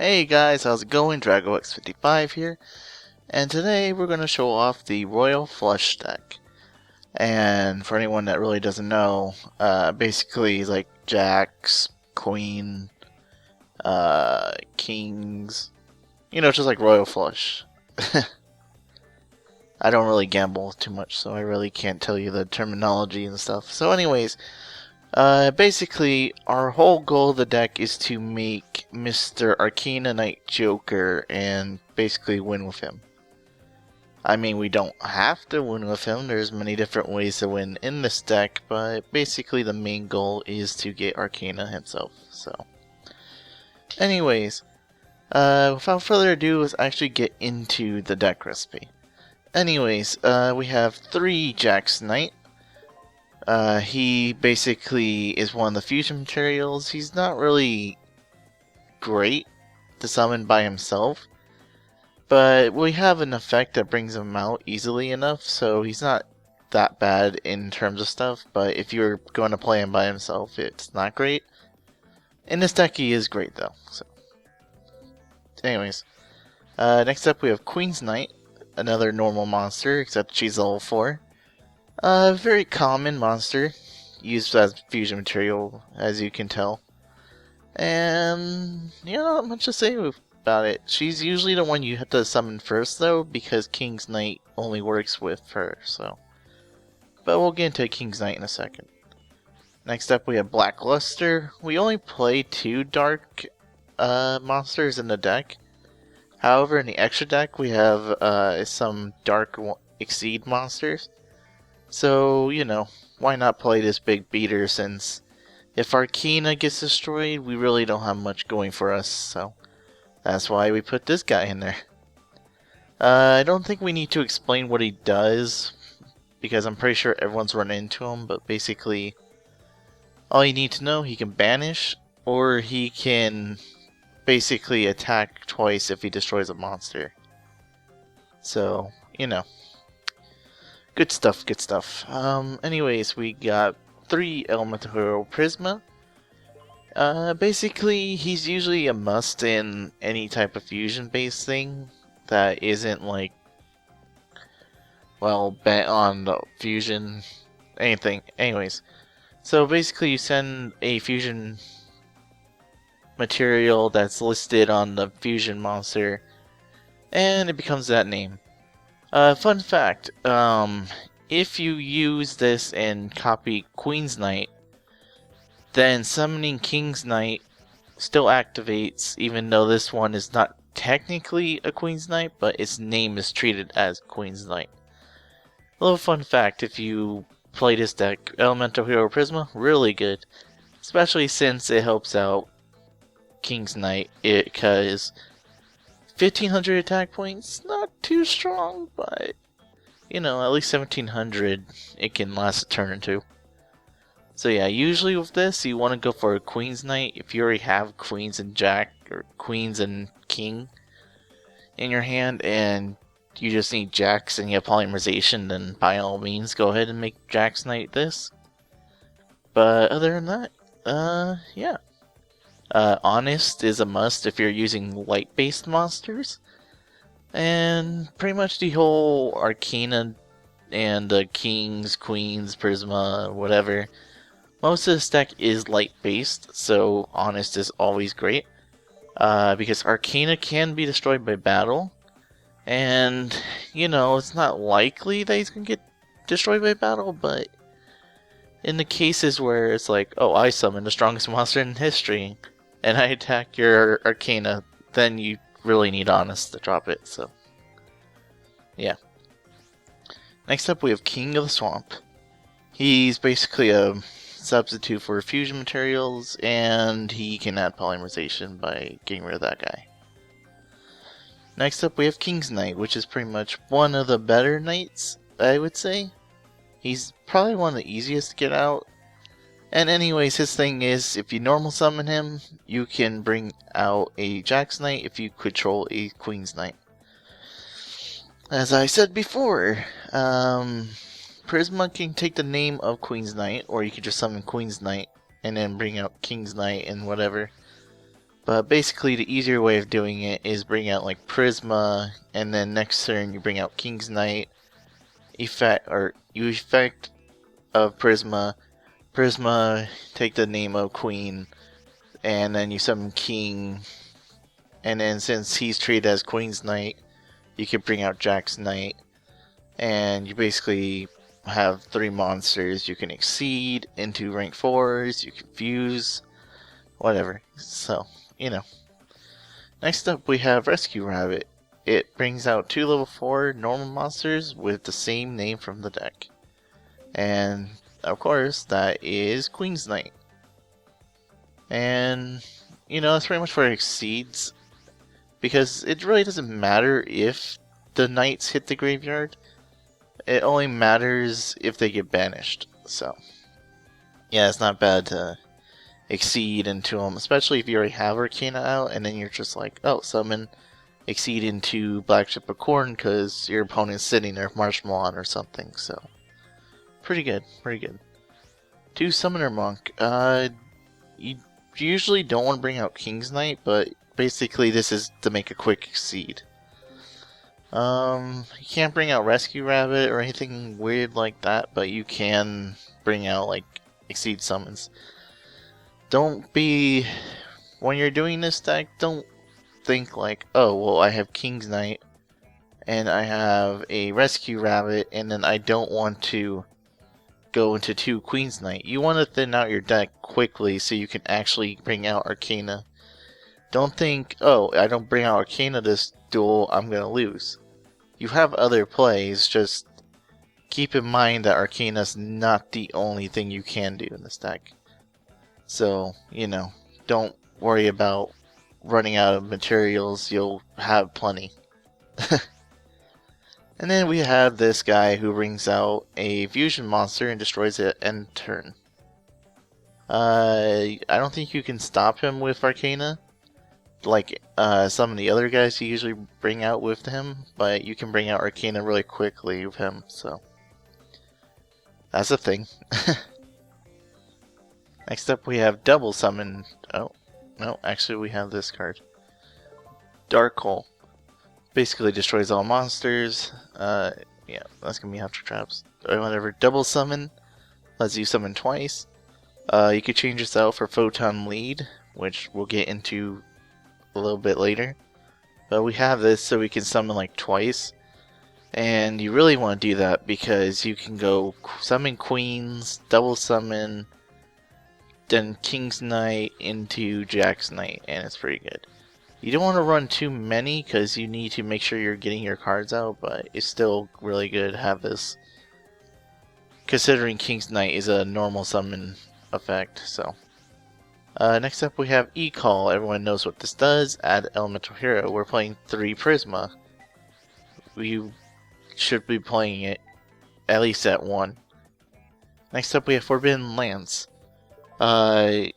Hey guys, how's it going? Dragox55 here, and today we're going to show off the Royal Flush deck. And for anyone that really doesn't know, basically like jacks, queen, kings, just like Royal Flush. I don't really gamble too much, so I really can't tell you the terminology and stuff. So anyways, basically, our whole goal of the deck is to make Mr. Arcana Knight Joker and basically win with him. I mean, we don't have to win with him. There's many different ways to win in this deck, but basically the main goal is to get Arcana himself. So, anyways, without further ado, let's actually get into the deck recipe. Anyways, we have 3 Jax Knight. He basically is one of the fusion materials. He's not really great to summon by himself, but we have an effect that brings him out easily enough, so he's not that bad in terms of stuff, but if you're going to play him by himself, it's not great. In this deck, he is great though. So, anyways, next up we have Queen's Knight, another normal monster, except she's level 4. Very common monster, used as fusion material, as you can tell. And, not much to say about it. She's usually the one you have to summon first, though, because King's Knight only works with her, so. But we'll get into King's Knight in a second. Next up, we have Black Luster. We only play 2 dark monsters in the deck. However, in the extra deck, we have some dark Exceed monsters. So, why not play this big beater, since if Arcana gets destroyed, we really don't have much going for us, so that's why we put this guy in there. I don't think we need to explain what he does, because I'm pretty sure everyone's run into him, but basically, all you need to know, he can banish, or he can basically attack twice if he destroys a monster. So, good stuff, good stuff. Anyways, we got 3 Elemental Hero Prisma. Basically, he's usually a must in any type of fusion-based thing that isn't like, well, bet on the fusion, anything. Anyways, so basically you send a fusion material that's listed on the fusion monster, and it becomes that name. Fun fact, if you use this and copy Queen's Knight, then summoning King's Knight still activates, even though this one is not technically a Queen's Knight, but its name is treated as Queen's Knight. A little fun fact, if you play this deck, Elemental Hero Prisma, really good. Especially since it helps out King's Knight, because 1500 attack points, not too strong, but, at least 1700, it can last a turn or 2. So yeah, usually with this, you want to go for a Queen's Knight if you already have Queens and Jack, or Queens and King in your hand, and you just need Jacks and you have Polymerization, then by all means, go ahead and make Jack's Knight this. But other than that, yeah. Honest is a must if you're using light-based monsters. And pretty much the whole Arcana and the Kings, Queens, Prisma, whatever. Most of this deck is light-based, so Honest is always great. Because Arcana can be destroyed by battle. And, it's not likely that he's going to get destroyed by battle, but in the cases where it's like, oh, I summoned the strongest monster in history, and I attack your Arcana, then you really need Honest to drop it, so. Yeah. Next up we have King of the Swamp. He's basically a substitute for fusion materials, and he can add polymerization by getting rid of that guy. Next up we have King's Knight, which is pretty much one of the better knights, I would say. He's probably one of the easiest to get out. And anyways, his thing is, if you normal summon him, you can bring out a Jack's Knight if you control a Queen's Knight. As I said before, Prisma can take the name of Queen's Knight, or you could just summon Queen's Knight and then bring out King's Knight and whatever. But basically, the easier way of doing it is bring out like Prisma, and then next turn you bring out King's Knight, effect of Prisma. Prisma, take the name of Queen, and then you summon King. And then since he's treated as Queen's Knight, you can bring out Jack's Knight. And you basically have 3 monsters you can exceed into rank 4s, you can fuse, whatever. So, you know. Next up we have Rescue Rabbit. It brings out 2 level 4 normal monsters with the same name from the deck. And of course, that is Queen's Knight. And, you know, that's pretty much where it exceeds. Because it really doesn't matter if the knights hit the graveyard. It only matters if they get banished. So, yeah, it's not bad to exceed into them. Especially if you already have Arcana out and then you're just like, oh, summon exceed into Black Ship of Corn because your opponent's sitting there Marshmallow or something. So, pretty good, pretty good. 2 Summoner Monk. You usually don't want to bring out King's Knight, but basically this is to make a quick exceed. You can't bring out Rescue Rabbit or anything weird like that, but you can bring out like exceed summons. Don't be, when you're doing this deck, don't think like, oh well, I have King's Knight and I have a Rescue Rabbit and then I don't want to go into 2 Queen's Knight. You want to thin out your deck quickly so you can actually bring out Arcana. Don't think, oh, I don't bring out Arcana this duel, I'm gonna lose. You have other plays, just keep in mind that Arcana's not the only thing you can do in this deck. So, you know, don't worry about running out of materials, you'll have plenty. And then we have this guy who brings out a fusion monster and destroys it end turn. I don't think you can stop him with Arcana, like some of the other guys you usually bring out with him, but you can bring out Arcana really quickly with him, so that's a thing. Next up we have Double Summon. Oh, no, actually we have this card. Dark Hole. Basically destroys all monsters. Yeah, that's gonna be after traps. Or whatever. Double Summon lets you summon twice. You could change this out for Photon Lead, which we'll get into a little bit later. But we have this so we can summon like twice. And you really want to do that because you can go summon Queens, double summon, then King's Knight into Jack's Knight, and it's pretty good. You don't want to run too many because you need to make sure you're getting your cards out, but it's still really good to have this, considering King's Knight is a normal summon effect. So next up we have E-Call. Everyone knows what this does. Add Elemental Hero. We're playing 3 Prisma. We should be playing it at least at 1. Next up we have Forbidden Lance.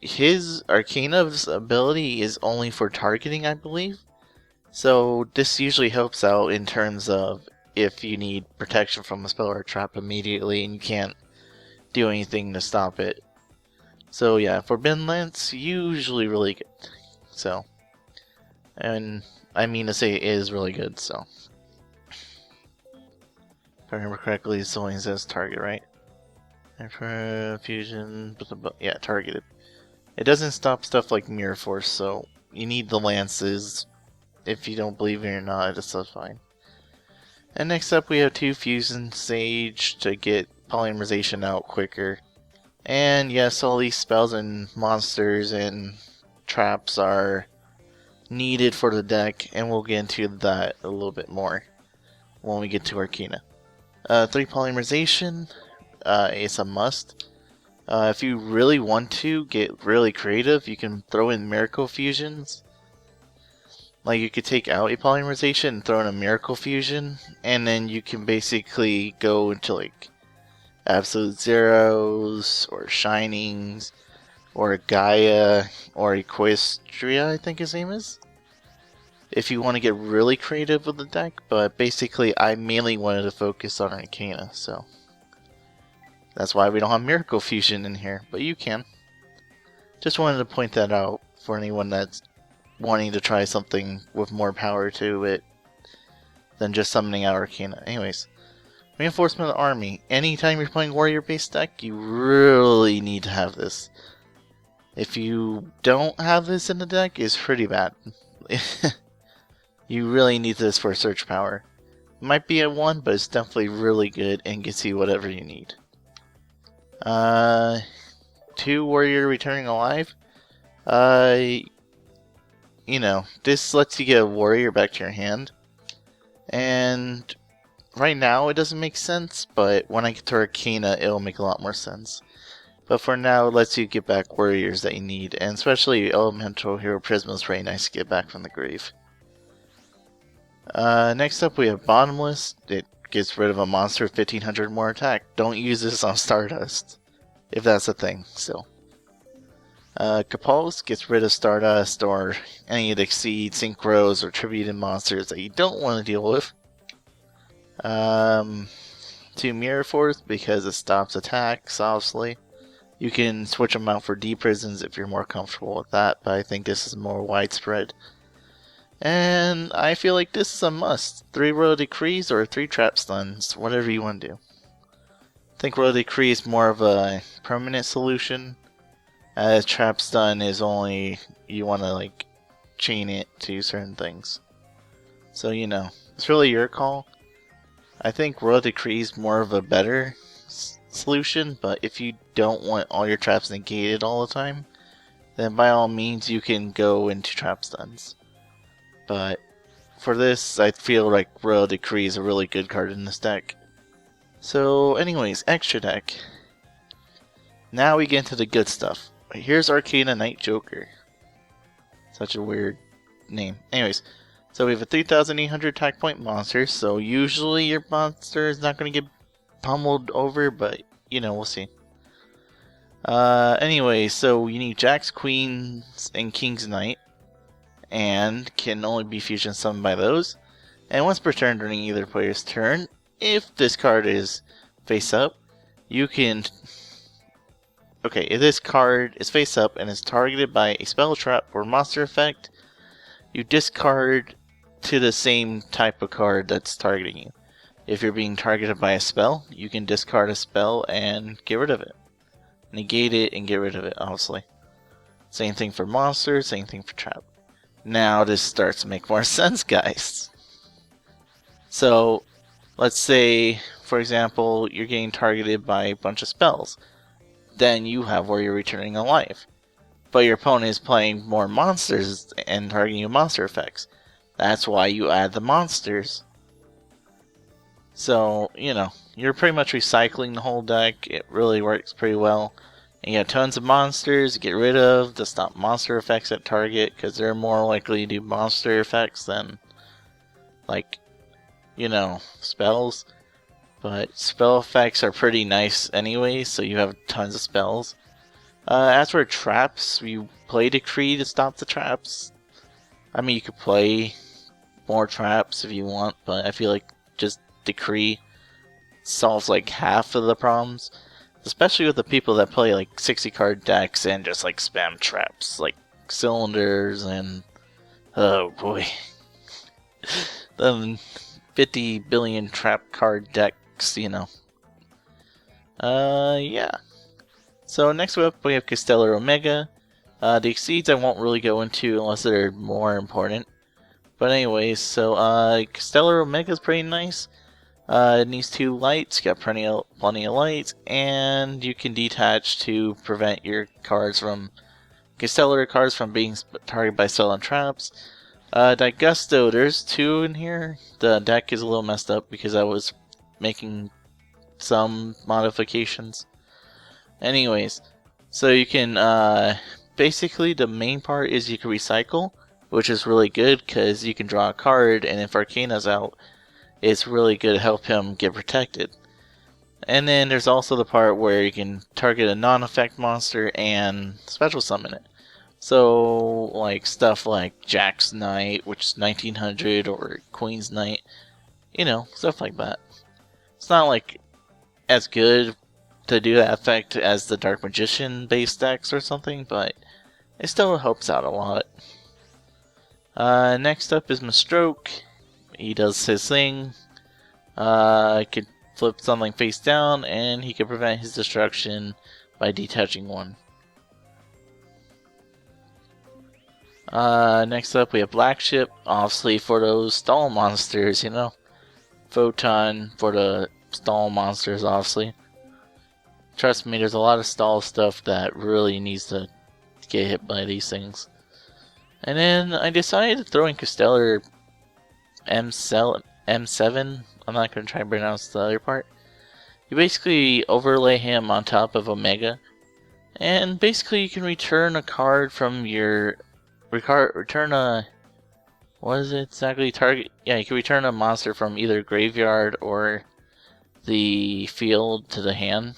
His Arcana's ability is only for targeting, I believe. So this usually helps out in terms of if you need protection from a spell or a trap immediately and you can't do anything to stop it. So yeah, Forbidden Lance usually really good. So, and I mean to say it is really good. So, if I remember correctly, it only says target, right? And for fusion, yeah, targeted. It doesn't stop stuff like Mirror Force, so you need the lances. If you don't believe it or not, it's still fine. And next up, we have 2 Fusion Sage to get polymerization out quicker. And yes, all these spells and monsters and traps are needed for the deck, and we'll get into that a little bit more when we get to Arcana. 3 polymerization. It's a must. If you really want to get really creative, you can throw in Miracle Fusions. Like you could take out a polymerization and throw in a Miracle Fusion, and then you can basically go into like Absolute Zeros, or Shinings, or Gaia, or Equestria, I think his name is. If you want to get really creative with the deck, but basically I mainly wanted to focus on Arcana, so that's why we don't have Miracle Fusion in here, but you can. Just wanted to point that out for anyone that's wanting to try something with more power to it than just summoning out Arcana. Anyways, Reinforcement of the Army. Anytime you're playing warrior-based deck, you really need to have this. If you don't have this in the deck, it's pretty bad. You really need this for search power. It might be a 1, but it's definitely really good and gets you whatever you need. 2 warrior returning alive. You know, this lets you get a warrior back to your hand. And right now it doesn't make sense, but when I get to Arcana, it'll make a lot more sense. But for now, it lets you get back warriors that you need, and especially Elemental Hero Prisma is very nice to get back from the grave. Next up we have Bottomless. It gets rid of a monster with 1500 more attack. Don't use this on Stardust, if that's a thing still. Compulse gets rid of Stardust or any of the Exceed, Synchros, or Tributed monsters that you don't want to deal with. 2 Mirror Force because it stops attacks, obviously. You can switch them out for D-Prisons if you're more comfortable with that, but I think this is more widespread. And I feel like this is a must. 3 Royal Decrees or 3 Trap Stuns, whatever you want to do. I think Royal Decree is more of a permanent solution, as Trap Stun is only, you want to like chain it to certain things. So you know, it's really your call. I think Royal Decree is more of a better solution, but if you don't want all your traps negated all the time, then by all means you can go into Trap Stuns. But for this, I feel like Royal Decree is a really good card in this deck. So anyways, extra deck. Now we get into the good stuff. Here's Arcana Knight Joker. Such a weird name. Anyways, so we have a 3,800 attack point monster, so usually your monster is not going to get pummeled over, but you know, we'll see. Anyway, so you need Jacks, Queens, and King's Knight, and can only be fusion summoned by those. And once per turn during either player's turn, if this card is face up, you can... Okay, if this card is face up and is targeted by a spell, trap, or monster effect, you discard to the same type of card that's targeting you. If you're being targeted by a spell, you can discard a spell and get rid of it. Negate it and get rid of it, obviously. Same thing for monsters, same thing for trap. Now this starts to make more sense, guys. So, let's say, for example, you're getting targeted by a bunch of spells. Then you have where you're returning alive. But your opponent is playing more monsters and targeting you monster effects. That's why you add the monsters. So, you know, you're pretty much recycling the whole deck. It really works pretty well. And you have tons of monsters to get rid of to stop monster effects at target, because they're more likely to do monster effects than, like, you know, spells. But spell effects are pretty nice anyway, so you have tons of spells. As for traps, you play Decree to stop the traps. I mean, you could play more traps if you want, but I feel like just Decree solves like half of the problems. Especially with the people that play like 60 card decks and just like spam traps, like cylinders and... oh boy. The 50 billion trap card decks, you know. Yeah. So next up we have Castellar Omega. The Exceeds I won't really go into unless they're more important. But anyways, so Castellar Omega is pretty nice. It needs 2 lights, got plenty of lights, and you can detach to prevent your cards from... Castellar cards from being targeted by spell and traps. Digusto, there's 2 in here. The deck is a little messed up because I was making some modifications. Anyways, so you can, basically the main part is you can recycle, which is really good because you can draw a card, and if Arcana's out, it's really good to help him get protected. And then there's also the part where you can target a non-effect monster and special summon it. So, like stuff like Jack's Knight, which is 1900, or Queen's Knight, you know, stuff like that. It's not like as good to do that effect as the Dark Magician based decks or something, but it still helps out a lot. Next up is Mistroke. He does his thing. Could flip something face down, and he can prevent his destruction by detaching one. Next up we have Black Ship, obviously for those stall monsters, you know. Photon for the stall monsters, obviously. Trust me, there's a lot of stall stuff that really needs to get hit by these things. And then I decided to throw in Castellar M7. I'm not going to try and pronounce the other part. You basically overlay him on top of Omega, and basically you can return a card from your return a what is it exactly? Target. Yeah, you can return a monster from either graveyard or the field to the hand.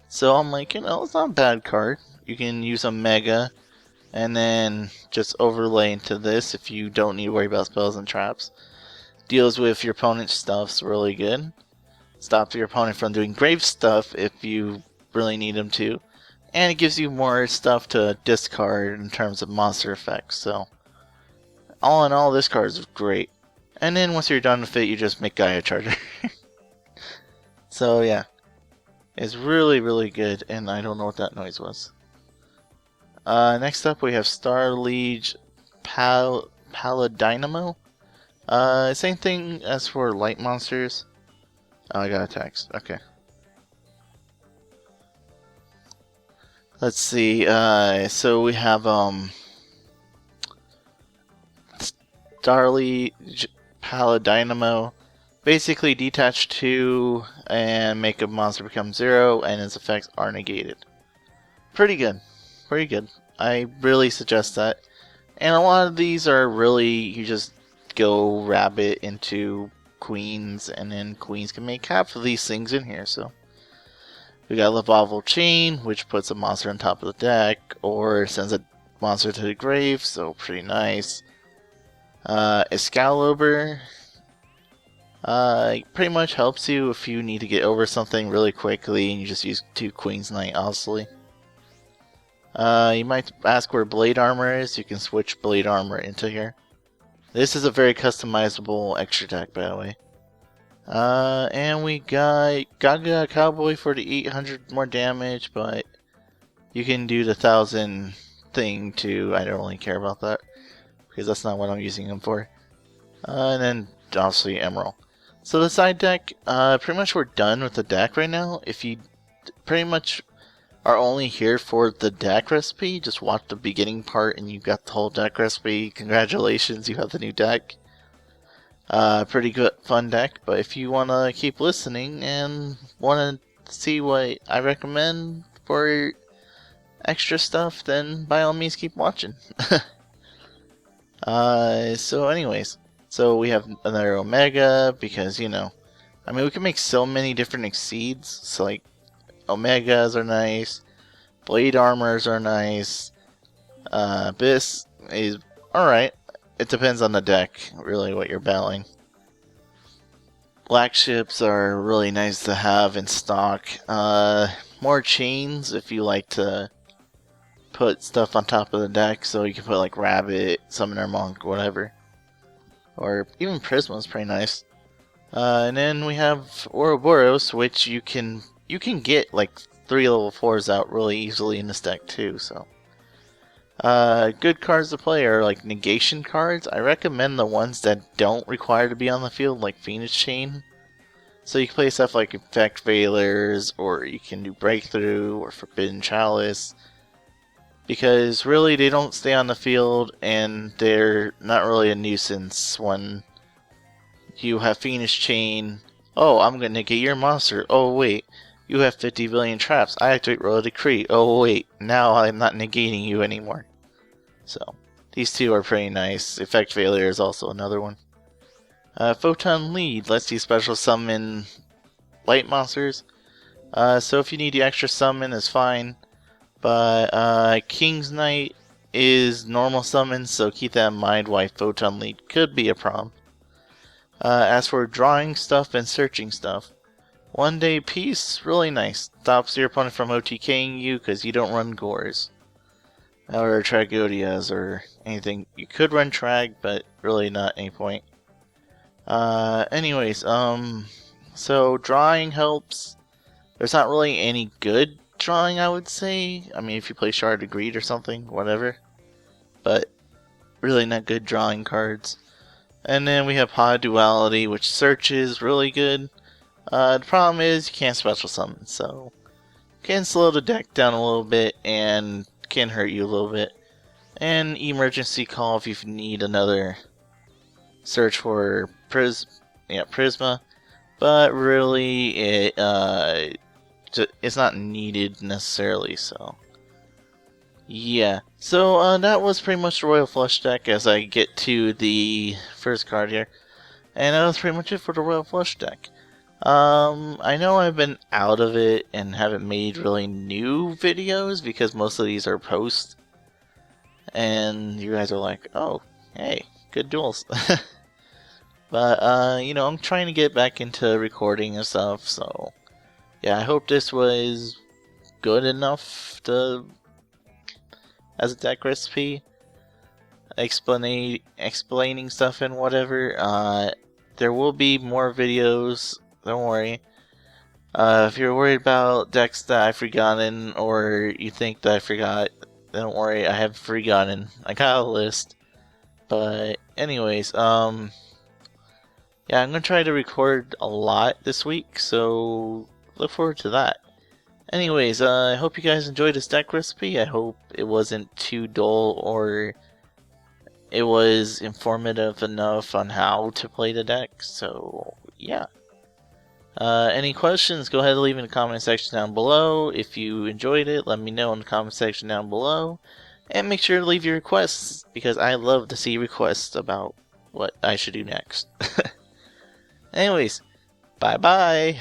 So I'm like, it's not a bad card. You can use Omega and then just overlay into this if you don't need to worry about spells and traps. Deals with your opponent's stuff's really good. Stops your opponent from doing grave stuff if you really need them to. And it gives you more stuff to discard in terms of monster effects. So, all in all, this card is great. And then once you're done with it, you just make Gaia Charger. So yeah, it's really, really good, and I don't know what that noise was. Next up we have Star Liege Paladinamo. Same thing as for light monsters. Oh, I got a text. Okay. Let's see. So we have Star Liege Paladinamo. Basically detach 2 and make a monster become 0, and its effects are negated. Pretty good. Pretty good. I really suggest that. And a lot of these are really, you just go rabbit into queens, and then queens can make half of these things in here. So we got Lavalval Chain, which puts a monster on top of the deck, or sends a monster to the grave, so pretty nice. Excalibur. Pretty much helps you if you need to get over something really quickly and you just use 2 Queen's Knight, obviously. You might ask where Blade Armor is. You can switch Blade Armor into here. This is a very customizable extra deck, by the way. And we got Gaga Cowboy for the 800 more damage, but you can do the 1000 thing too. I don't really care about that, because that's not what I'm using them for. And then, obviously, Emerald. So the side deck, pretty much we're done with the deck right now. If you pretty much are only here for the deck recipe, just watch the beginning part and you got the whole deck recipe. Congratulations, you have the new deck. Pretty good, fun deck. But if you want to keep listening and want to see what I recommend for extra stuff, then by all means keep watching. So anyways. So we have another Omega, because, I mean, we can make so many different exceeds. So, like, Omegas are nice. Blade Armors are nice. Abyss is alright. It depends on the deck, really, what you're battling. Black Ships are really nice to have in stock. More chains if you like to put stuff on top of the deck. So you can put, like, Rabbit, Summoner Monk, whatever. Or even Prisma is pretty nice. And then we have Ouroboros, which you can get like 3 level 4s out really easily in this deck too. So good cards to play are like negation cards. I recommend the ones that don't require to be on the field, like Phoenix Chain. So you can play stuff like Infect Veilers, or you can do Breakthrough or Forbidden Chalice. Because really they don't stay on the field and they're not really a nuisance when you have Phoenix Chain. Oh, I'm going to negate your monster. Oh wait, you have 50 billion traps. I activate Royal Decree. Oh wait, now I'm not negating you anymore. So, these two are pretty nice. Effect Failure is also another one. Photon Lead lets you special summon light monsters. So if you need the extra summon, it's fine. But King's Knight is normal summon, so keep that in mind why Photon Lead could be a problem. As for drawing stuff and searching stuff, 1 day peace, really nice. Stops your opponent from OTKing you because you don't run Gores. or Tragodias or anything. You could run Trag, but really not any point. Anyways, so drawing helps. There's not really any good drawing, I would say. I mean, if you play Shard of Greed or something, whatever. But really not good drawing cards. And then we have Pod Duality, which searches really good. The problem is you can't special summon, so can slow the deck down a little bit and can hurt you a little bit. And Emergency Call if you need another search for Prisma, but really it's not needed necessarily. So yeah, so that was pretty much the Royal Flush deck. As I get to the first card here, and that was pretty much it for the Royal Flush deck. I know I've been out of it and haven't made really new videos because most of these are posts. And you guys are like, oh, hey, good duels. But, you know, I'm trying to get back into recording and stuff, so yeah, I hope this was good enough to, as a deck recipe, explaining stuff and whatever. There will be more videos, don't worry. If you're worried about decks that I've forgotten, or you think that I forgot, don't worry, I have forgotten. I got a list. But anyways, yeah, I'm gonna try to record a lot this week, so look forward to that. Anyways, I hope you guys enjoyed this deck recipe. I hope it wasn't too dull, or it was informative enough on how to play the deck. So yeah. Any questions, go ahead and leave in the comment section down below. If you enjoyed it, let me know in the comment section down below. And make sure to leave your requests, because I love to see requests about what I should do next. Anyways, bye bye.